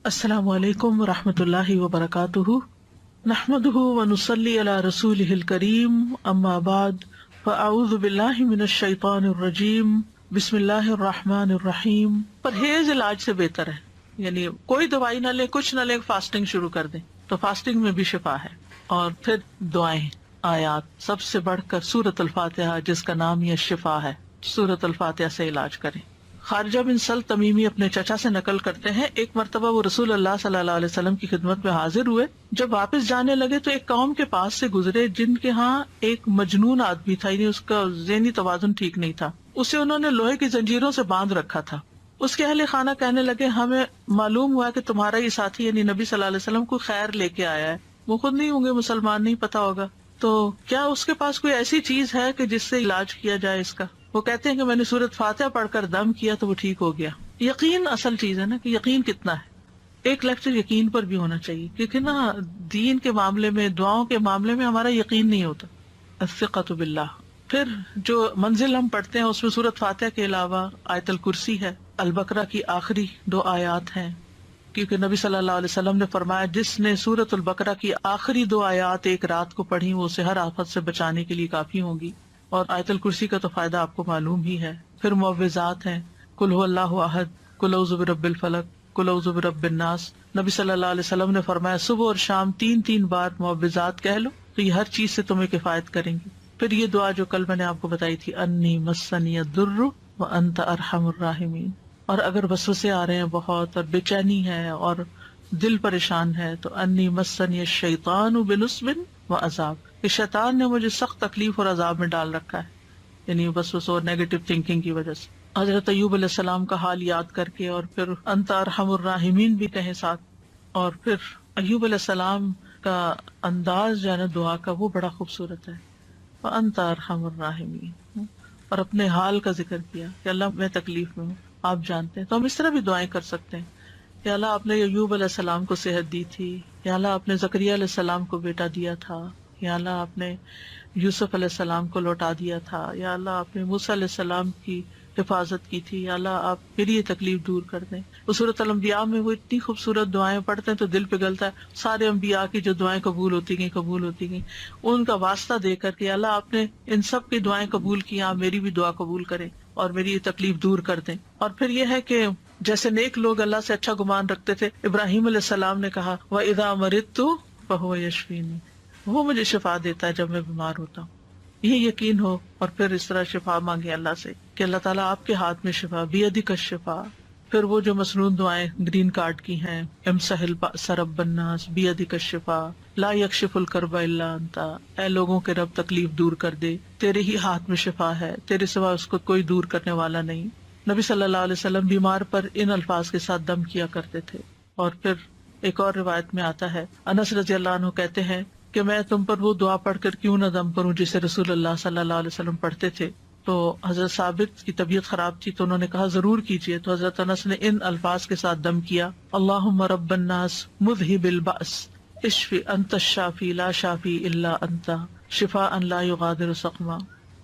السلام علیکم ورحمۃ اللہ وبرکاتہ، نحمدہ ونصلی علی رسولہ الکریم، اما بعد فاعوذ باللہ من الشیطان الرجیم، بسم اللہ الرحمن الرحیم۔ پرہیز علاج سے بہتر ہے، یعنی کوئی دوائی نہ لے، کچھ نہ لے، فاسٹنگ شروع کر دیں تو فاسٹنگ میں بھی شفا ہے۔ اور پھر دعائیں، آیات، سب سے بڑھ کر سورۃ الفاتحہ جس کا نام یہ شفا ہے، سورۃ الفاتحہ سے علاج کریں۔ خارجہ بن سل تمیمی اپنے چچا سے نقل کرتے ہیں، ایک مرتبہ وہ رسول اللہ صلی اللہ علیہ وسلم کی خدمت میں حاضر ہوئے۔ جب واپس جانے لگے تو ایک قوم کے پاس سے گزرے جن کے ہاں ایک مجنون آدمی تھا، یعنی اس کا ذہنی توازن ٹھیک نہیں تھا۔ اسے انہوں نے لوہے کی زنجیروں سے باندھ رکھا تھا۔ اس کے اہل خانہ کہنے لگے، ہمیں معلوم ہوا کہ تمہارا یہ ساتھی یعنی نبی صلی اللہ علیہ وسلم کو خیر لے کے آیا ہے، وہ خود نہیں ہوں گے، مسلمان نہیں، پتا ہوگا، تو کیا اس کے پاس کوئی ایسی چیز ہے کہ جس سے علاج کیا جائے اس کا؟ وہ کہتے ہیں کہ میں نے سورۃ فاتحہ پڑھ کر دم کیا تو وہ ٹھیک ہو گیا۔ یقین اصل چیز ہے نا، کہ یقین کتنا ہے۔ ایک لیکچر یقین پر بھی ہونا چاہیے، کیونکہ نا دین کے معاملے میں، دعاؤں کے معاملے میں ہمارا یقین نہیں ہوتا۔ الثقۃ باللہ۔ پھر جو منزل ہم پڑھتے ہیں اس میں سورۃ فاتحہ کے علاوہ آیت الکرسی ہے، البقرہ کی آخری 2 آیات ہیں، کیونکہ نبی صلی اللہ علیہ وسلم نے فرمایا جس نے سورۃ البقرہ کی آخری 2 آیات ایک رات کو پڑھی وہ اسے ہر آفت سے بچانے کے لیے کافی ہوں گی۔ اور آیت الکرسی کا تو فائدہ آپ کو معلوم ہی ہے۔ پھر معوذات ہیں، قل هو اللہ احد، قل اعوذ برب الفلق، قل اعوذ برب الناس۔ نبی صلی اللہ علیہ وسلم نے فرمایا صبح اور شام 3 بار معوذات کہہ لو تو یہ ہر چیز سے تمہیں کفایت کریں گی۔ پھر یہ دعا جو کل میں نے آپ کو بتائی تھی، انی مسنی الضر وانت ارحم الراحمین۔ اور اگر وسوسے آ رہے ہیں بہت اور بے چینی ہے اور دل پریشان ہے تو انی مسنی الشیطان بنصب وعذاب، کہ شیطان نے مجھے سخت تکلیف اور عذاب میں ڈال رکھا ہے، یعنی وسوسوں اور نیگیٹو تھنکنگ کی وجہ سے۔ حضرت ایوب علیہ السلام کا حال یاد کر کے اور پھر انت ارحم الراحمین بھی کہیں ساتھ، اور پھر ایوب علیہ السلام کا انداز جو ہے نا دعا کا وہ بڑا خوبصورت ہے، وانت ارحم الراحمین، اور اپنے حال کا ذکر کیا کہ اللہ میں تکلیف میں ہوں، آپ جانتے ہیں۔ تو ہم اس طرح بھی دعائیں کر سکتے ہیں، یا اللہ آپ نے ایوب علیہ السلام کو صحت دی تھی، یا اللہ آپ نے زکریا علیہ السلام کو بیٹا دیا تھا، یا اللہ آپ نے یوسف علیہ السلام کو لوٹا دیا تھا، یا اللہ آپ نے موسیٰ علیہ السلام کی حفاظت کی تھی، یا اللہ آپ میری یہ تکلیف دور کر دیں۔ سورۃ الانبیاء میں وہ اتنی خوبصورت دعائیں پڑھتے ہیں تو دل پگھلتا ہے، سارے انبیاء کی جو دعائیں قبول ہوتی گئیں ان کا واسطہ دے کر کے اللہ آپ نے ان سب کی دعائیں قبول کی، آپ میری بھی دعا قبول کریں اور میری یہ تکلیف دور کر دیں۔ اور پھر یہ ہے کہ جیسے نیک لوگ اللہ سے اچھا گمان رکھتے تھے، ابراہیم علیہ السلام نے کہا وَإِذَا مَرِضْتُ فَهُوَ يَشْفِينِ، وہ مجھے شفا دیتا ہے جب میں بیمار ہوتا ہوں۔ یہ یقین ہو اور پھر اس طرح شفا مانگے اللہ سے کہ اللہ تعالیٰ آپ کے ہاتھ میں شفا، بیدک الشفا۔ پھر وہ جو مسنون دعائیں گرین کارڈ کی ہیں، امسح البأس رب الناس بیدک الشفا، لا یکشف الکرب الا انت، اے لوگوں کے رب تکلیف دور کر دے، تیرے ہی ہاتھ میں شفا ہے، تیرے سوا اس کو کوئی دور کرنے والا نہیں۔ نبی صلی اللہ علیہ وسلم بیمار پر ان الفاظ کے ساتھ دم کیا کرتے تھے۔ اور پھر ایک اور روایت میں آتا ہے، انس رضی اللہ عنہ کہتے ہیں کہ میں تم پر وہ دعا پڑھ کر کیوں نہ دم کروں جسے رسول اللہ صلی اللہ علیہ وسلم پڑھتے تھے۔ تو حضرت ثابت کی طبیعت خراب تھی تو انہوں نے کہا ضرور کیجیے، تو حضرت انس نے ان الفاظ کے ساتھ دم کیا، اللہم رب الناس مذہب البأس اشف انت الشافی لا شافی الا انت شفاء لا یغادر سقما۔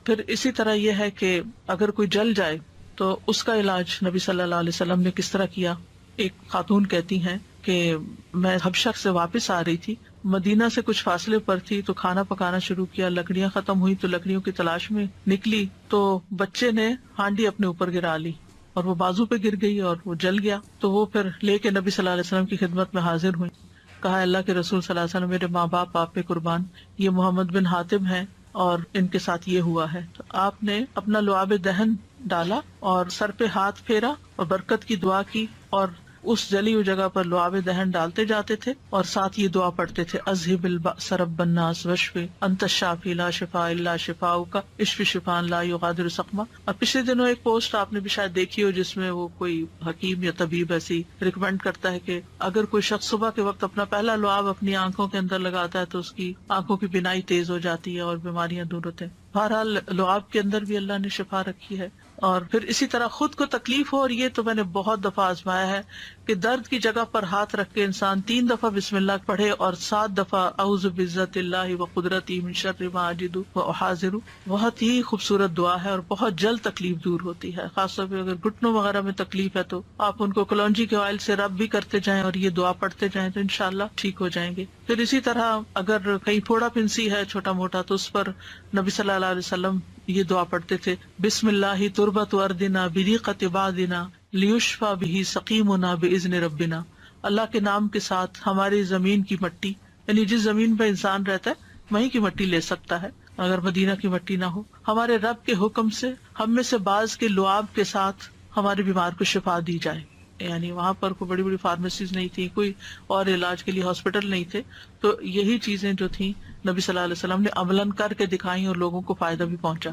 پھر اسی طرح یہ ہے کہ اگر کوئی جل جائے تو اس کا علاج نبی صلی اللہ علیہ وسلم نے کس طرح کیا۔ ایک خاتون کہتی ہیں کہ میں حبشہ سے واپس آ رہی تھی، مدینہ سے کچھ فاصلے پر تھی، تو کھانا پکانا شروع کیا، لکڑیاں ختم ہوئی تو لکڑیوں کی تلاش میں نکلی تو بچے نے ہانڈی اپنے اوپر گرا لی اور وہ بازو پہ گر گئی اور وہ جل گیا۔ تو وہ پھر لے کے نبی صلی اللہ علیہ وسلم کی خدمت میں حاضر ہوئی، کہا اللہ کے رسول صلی اللہ علیہ وسلم میرے ماں باپ آپ پہ قربان، یہ محمد بن حاتم ہیں اور ان کے ساتھ یہ ہوا ہے۔ تو آپ نے اپنا لعاب دہن ڈالا اور سر پہ ہاتھ پھیرا اور برکت کی دعا کی، اور اس جلی ہوئی جگہ پر لعاب دہن ڈالتے جاتے تھے اور ساتھ یہ دعا پڑھتے تھے، اذہب البأس رب الناس واشف انت الشافی لا شفاء الا شفاؤک اشف شفاء لا یغادر سقما۔ اور پچھلے دنوں ایک پوسٹ آپ نے بھی شاید دیکھی ہو جس میں وہ کوئی حکیم یا طبیب ایسی ریکمینڈ کرتا ہے کہ اگر کوئی شخص صبح کے وقت اپنا پہلا لعاب اپنی آنکھوں کے اندر لگاتا ہے تو اس کی آنکھوں کی بینائی تیز ہو جاتی ہے اور بیماریاں دور ہوتے ہیں۔ بہرحال لعاب کے اندر بھی اللہ نے شفا رکھی ہے، اور پھر اسی طرح خود کو تکلیف ہو، اور یہ تو میں نے بہت دفعہ آزمایا ہے کہ درد کی جگہ پر ہاتھ رکھ کے انسان 3 دفعہ بسم اللہ پڑھے اور 7 دفعہ اعوذ بعزت اللہ وقدرتی من شر ما اجد واحاذر. بہت ہی خوبصورت دعا ہے اور بہت جلد تکلیف دور ہوتی ہے. خاص طور پہ اگر گھٹنوں وغیرہ میں تکلیف ہے تو آپ ان کو کلونجی کے آئل سے رب بھی کرتے جائیں اور یہ دعا پڑھتے جائیں تو انشاءاللہ ٹھیک ہو جائیں گے. پھر اسی طرح اگر کہیں پھوڑا پھنسی ہے چھوٹا موٹا تو اس پر نبی صلی اللہ علیہ وسلم یہ دعا پڑھتے تھے، بسم اللہ تربت اردنا بریقت بعدنا لیشفى به سقیمنا باذن ربنا. اللہ کے نام کے ساتھ ہماری زمین کی مٹی، یعنی جس زمین پہ انسان رہتا ہے وہیں کی مٹی لے سکتا ہے اگر مدینہ کی مٹی نہ ہو، ہمارے رب کے حکم سے ہم میں سے بعض کے لعاب کے ساتھ ہمارے بیمار کو شفا دی جائے. یعنی وہاں پر کوئی بڑی بڑی فارمیسیز نہیں تھی، کوئی اور علاج کے لیے ہاسپٹل نہیں تھے، تو یہی چیزیں جو تھیں نبی صلی اللہ علیہ وسلم نے عملاً کر کے دکھائیں اور لوگوں کو فائدہ بھی پہنچا.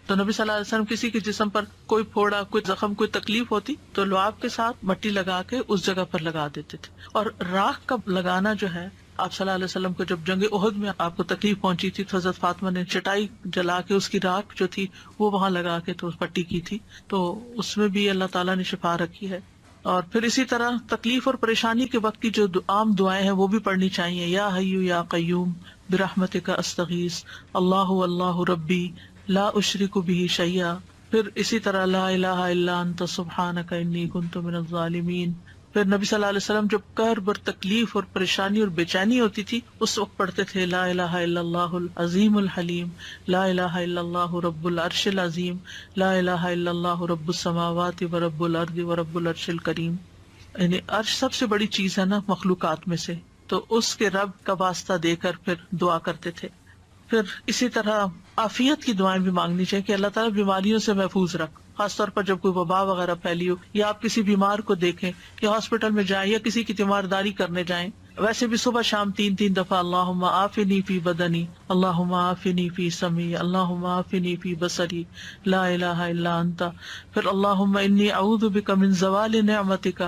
تو نبی صلی اللہ علیہ وسلم کسی کے جسم پر کوئی پھوڑا، کوئی زخم، کوئی تکلیف ہوتی تو لعاب کے ساتھ مٹی لگا کے اس جگہ پر لگا دیتے تھے. اور راکھ کا لگانا جو ہے، آپ صلی اللہ علیہ وسلم کو جب جنگ احد میں آپ کو تکلیف پہنچی تھی تو حضرت فاطمہ نے چٹائی جلا کے اس کی راکھ جو تھی وہ وہاں لگا کے تو پٹی کی تھی، تو اس میں بھی اللہ تعالیٰ نے شفا رکھی ہے. اور پھر اسی طرح تکلیف اور پریشانی کے وقت کی جو عام دعائیں ہیں وہ بھی پڑھنی چاہیے. یا حی یا قیوم برحمتک استغیث اللہ اللہ ربی لا اشرک به شیئا. پھر اسی طرح لا الہ الا انت سبحانک انی کنت من الظالمین. پھر نبی صلی اللہ علیہ وسلم جب کرب اور تکلیف اور پریشانی اور بے چینی ہوتی تھی اس وقت پڑھتے تھے لا الہ الا اللہ العظیم الحلیم، لا الہ الا اللہ رب العرش العظیم، لا الہ الا اللہ رب السماوات و رب الارض و رب العرش الکریم. یعنی عرش سب سے بڑی چیز ہے نا مخلوقات میں سے، تو اس کے رب کا واسطہ دے کر پھر دعا کرتے تھے. پھر اسی طرح عافیت کی دعائیں بھی مانگنی چاہیے کہ اللہ تعالیٰ بیماریوں سے محفوظ رکھ، خاص طور پر جب کوئی وبا وغیرہ پھیلی ہو یا آپ کسی بیمار کو دیکھیں کہ ہاسپٹل میں جائیں یا کسی کی تیمارداری کرنے جائیں. ویسے بھی صبح شام 3 دفعہ اللہم عافنی فی بدنی، اللہم عافنی فی سمعی، اللہم عافنی فی بصری، لا الہ الا انت. پھر اللہم انی اعوذ بک من زوال نعمتک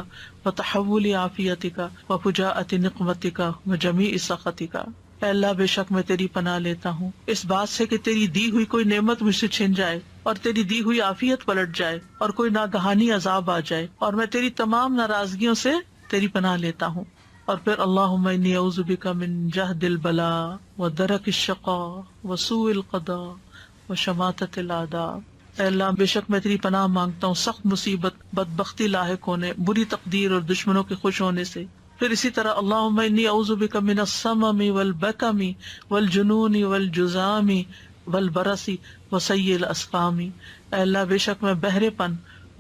وتحول عافیتک وفجاءۃ نقمتک وجمیع سخطک. اے اللہ بے شک میں تیری پناہ لیتا ہوں اس بات سے کہ تیری دی ہوئی کوئی نعمت مجھ سے چھن جائے اور تیری دی ہوئی عافیت پلٹ جائے اور کوئی ناگہانی عذاب آ جائے، اور میں تیری تمام ناراضگیوں سے تیری پناہ لیتا ہوں. اور پھر اللہم انی اعوذ بک من جہد البلاء ودرک الشقاء وسوء القضاء وشماتۃ الاعداء. اے اللہ بے شک میں تیری پناہ مانگتا ہوں سخت مصیبت، بدبختی لاحق ہونے، بری تقدیر اور دشمنوں کے خوش ہونے سے. پھر اسی طرح اللہم انی اعوذ بک من السمم والبکم والجنون والجذام والبرص وسیء الاسقام. اے اللہ بے شک میں بہرے پن،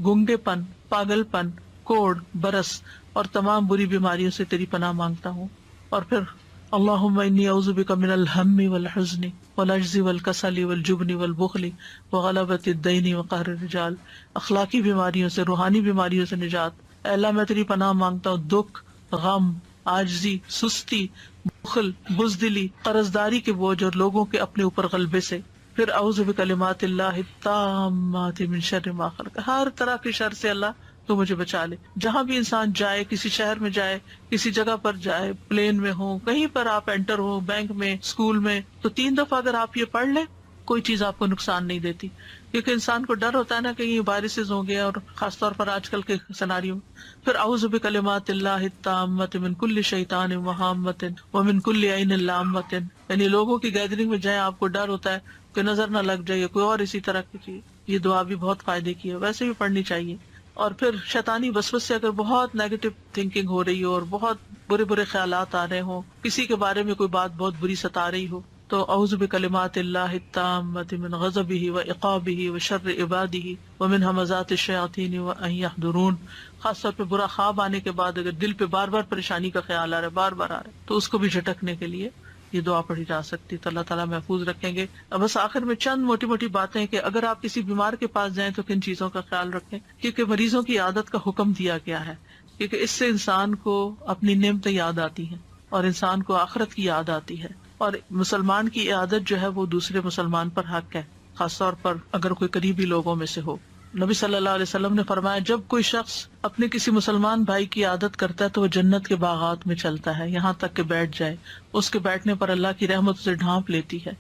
گنگے پن، پاگل پن، کوڑ، برس اور تمام بری بیماریوں سے تیری پناہ مانگتا ہوں. اور پھر اللہم انی اعوذ بک من الہم والحزن والعجز والکسل والجبن والبخل وغلبۃ الدین وقہر الرجال. اخلاقی بیماریوں سے، روحانی بیماریوں سے نجات. اے اللہ میں تیری پناہ مانگتا ہوں دکھ، غم، عاجزی، سستی، بخل، بزدلی، قرضداری کے بوجھ اور لوگوں کے اپنے اوپر غلبے سے. پھر اعوذ بکلمات اللہ التامات من شر ما خلق. ہر طرح کے شر سے اللہ تو مجھے بچا لے. جہاں بھی انسان جائے، کسی شہر میں جائے، کسی جگہ پر جائے، پلین میں ہو، کہیں پر آپ انٹر ہو، بینک میں، اسکول میں، تو 3 دفعہ اگر آپ یہ پڑھ لیں کوئی چیز آپ کو نقصان نہیں دیتی. کیونکہ انسان کو ڈر ہوتا ہے نا کہ یہ وائرسز ہوں گے، اور خاص طور پر آج کل کے سیناریو میں. پھر اعوذ بکلمات اللہ التامات من کل شیطان وہامۃ ومن کل عین لامۃ. یعنی لوگوں کی گیدرنگ میں جائیں آپ کو ڈر ہوتا ہے کہ نظر نہ لگ جائے کوئی اور اسی طرح کی چیز. یہ دعا بھی بہت فائدے کی ہے، ویسے بھی پڑھنی چاہیے. اور پھر شیطانی وسوسے سے اگر بہت نیگیٹو تھنکنگ ہو رہی ہو اور بہت برے برے خیالات آ رہے ہوں، کسی کے بارے میں کوئی بات بہت بری ستا رہی ہو، تو اعوذ بکلمات اللہ التامات من غضبہ وعقابہ وشر عبادہ ومن ہمزات الشیاطین وان یحضرون. خاص طور پہ برا خواب آنے کے بعد اگر دل پہ بار بار پریشانی کا خیال آ رہا ہے، بار بار آ رہا ہے، تو اس کو بھی جھٹکنے کے لیے یہ دعا پڑھی جا سکتی. تو اللہ تعالیٰ محفوظ رکھیں گے. بس آخر میں چند موٹی موٹی باتیں کہ اگر آپ کسی بیمار کے پاس جائیں تو کن چیزوں کا خیال رکھیں، کیونکہ مریضوں کی عادت کا حکم دیا گیا ہے، کیونکہ اس سے انسان کو اپنی نعمتیں یاد آتی ہیں اور انسان کو آخرت کی یاد آتی ہے. اور مسلمان کی عادت جو ہے وہ دوسرے مسلمان پر حق ہے، خاص طور پر اگر کوئی قریبی لوگوں میں سے ہو. نبی صلی اللہ علیہ وسلم نے فرمایا جب کوئی شخص اپنے کسی مسلمان بھائی کی عادت کرتا ہے تو وہ جنت کے باغات میں چلتا ہے یہاں تک کہ بیٹھ جائے. اس کے بیٹھنے پر اللہ کی رحمت اسے ڈھانپ لیتی ہے.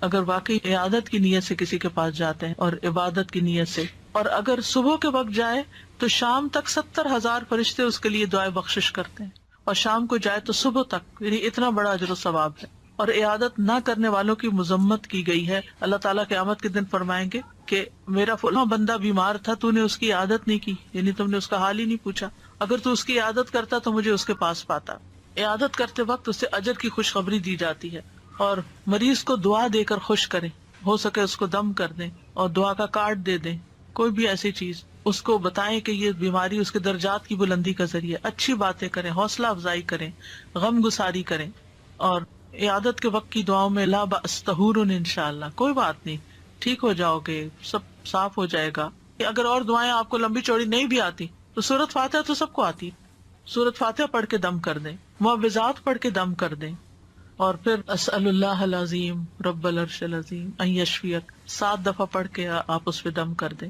اگر واقعی عادت کی نیت سے کسی کے پاس جاتے ہیں اور عبادت کی نیت سے اور اگر صبح کے وقت جائے تو شام تک 70,000 فرشتے اس کے لیے دعائے بخشش کرتے ہیں، اور شام کو جائے تو صبح تک، یعنی اتنا بڑا اجر و ثواب ہے۔ اور اعادت نہ کرنے والوں کی مذمت کی گئی ہے۔ اللہ تعالیٰ قیامت کے دن فرمائیں گے کہ میرا فلاں بندہ بیمار تھا، تو نے اس کی عادت نہیں کی، یعنی تم نے اس کا حال ہی نہیں پوچھا، اگر تو اس کی عادت کرتا تو مجھے اس کے پاس پاتا۔ عادت کرتے وقت اسے اجر کی خوشخبری دی جاتی ہے، اور مریض کو دعا دے کر خوش کریں، ہو سکے اس کو دم کر دیں اور دعا کا کارڈ دے دیں، کوئی بھی ایسی چیز اس کو بتائیں کہ یہ بیماری اس کے درجات کی بلندی کا ذریعہ، اچھی باتیں کریں، حوصلہ افزائی کریں، غم گساری کریں۔ اور عیادت کے وقت کی دعاؤں میں لا بأس طہور انشاءاللہ، کوئی بات نہیں، ٹھیک ہو جاؤ گے، سب صاف ہو جائے گا۔ اگر اور دعائیں آپ کو لمبی چوڑی نہیں بھی آتی تو سورۃ فاتحہ تو سب کو آتی، سورۃ فاتحہ پڑھ کے دم کر دیں، معوذات پڑھ کے دم کر دیں، اور پھر اسأل اللہ العظیم رب العرش العظیم ان یشفیک 7 دفعہ پڑھ کے آپ اس پہ دم کر دیں۔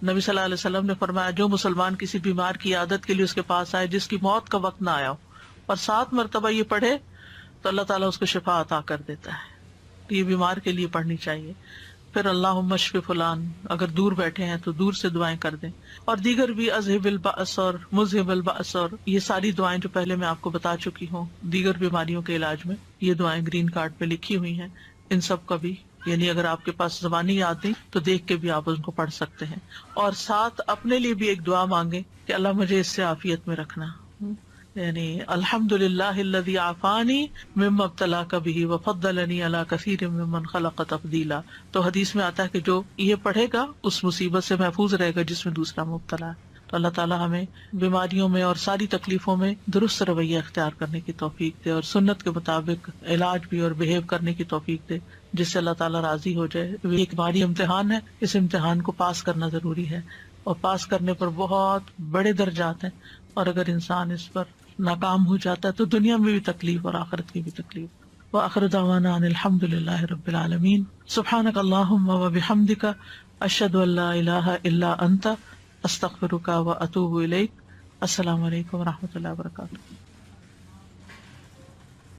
نبی صلی اللہ علیہ وسلم نے فرمایا جو مسلمان کسی بیمار کی عادت کے لیے اس کے پاس آئے جس کی موت کا وقت نہ آیا ہو، اور 7 مرتبہ یہ پڑھے تو اللہ تعالیٰ اس کو شفا عطا کر دیتا ہے۔ یہ بیمار کے لیے پڑھنی چاہیے۔ پھر اللہم اشف فلان، اگر دور بیٹھے ہیں تو دور سے دعائیں کر دیں، اور دیگر بھی اذہب البأس اور مذہب البأس، اور یہ ساری دعائیں جو پہلے میں آپ کو بتا چکی ہوں دیگر بیماریوں کے علاج میں، یہ دعائیں گرین کارڈ پہ لکھی ہوئی ہیں، ان سب کا بھی، یعنی اگر آپ کے پاس زبانی یاد نہیں تو دیکھ کے بھی آپ ان کو پڑھ سکتے ہیں۔ اور ساتھ اپنے لیے بھی ایک دعا مانگیں کہ اللہ مجھے اس سے عافیت میں رکھنا، یعنی الحمدللہ الذی عافانی مما ابتلاک بہ وفضلنی علی کثیر ممن خلق تفضیلا۔ تو حدیث میں آتا ہے کہ جو یہ پڑھے گا اس مصیبت سے محفوظ رہے گا جس میں دوسرا مبتلا ہے۔ تو اللہ تعالیٰ ہمیں بیماریوں میں اور ساری تکلیفوں میں درست رویہ اختیار کرنے کی توفیق دے، اور سنت کے مطابق علاج بھی اور بہیو کرنے کی توفیق دے جس سے اللہ تعالیٰ راضی ہو جائے۔ ایک باری امتحان ہے، اس امتحان کو پاس کرنا ضروری ہے، اور پاس کرنے پر بہت بڑے درجات ہیں، اور اگر انسان اس پر ناکام ہو جاتا ہے تو دنیا میں بھی تکلیف اور آخرت کی بھی تکلیف۔ وآخر دعوانا ان الحمد للہ رب العالمین۔ سبحانک اللہم وبحمدک، اشہد ان لا الہ الا انت، استغفرک واتوب الیک۔ السلام علیکم ورحمۃ اللہ وبرکاتہ۔